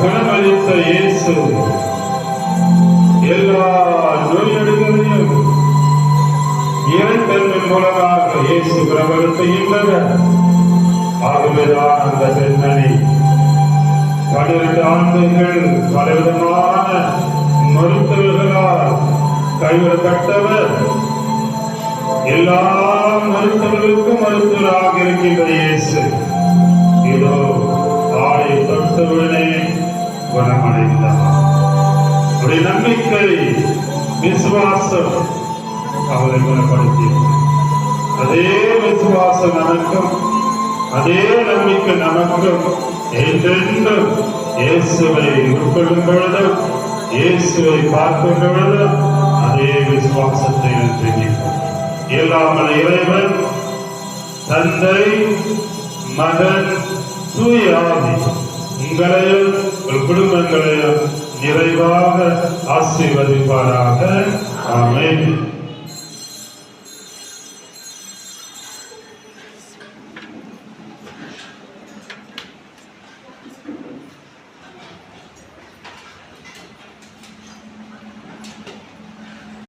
குணமளித்த இயேசு எல்லா நோய்களையும் இறைத்தன்மை மூலமாக இயேசு குணப்படுத்துகின்றனர். ஆகவேதான் அந்த பெண்மணி 12 ஆண்டுகள் பலவிதமான மருத்துவர்களால் கைவிடப்பட்டவர். எல்லா மருத்துவர்களுக்கும் மருத்துவராக இருக்கின்ற இயேசு இதோ ஆளை தொட்டவுடனே குணமடைந்தார். அவருடைய நம்பிக்கை, விசுவாசம் அவரை குணப்படுத்தியது. அதே விசுவாசம் நமக்கும், அதே நம்பிக்கை நமக்கும் என்றென்றும் இயேசுவை உட்கொள்ளும் பொழுதும், இயேசுவை பார்க்கும் பொழுதும் அதே விசுவாசத்தை வெற்றிக்கிறோம். எல்லாமே இறைவன் தந்தை, மகன், தூய ஆவி உங்களையும் உங்கள் குடும்பங்களையும் நிறைவாக ஆசீர்வதிப்பாராக. ஆமென்.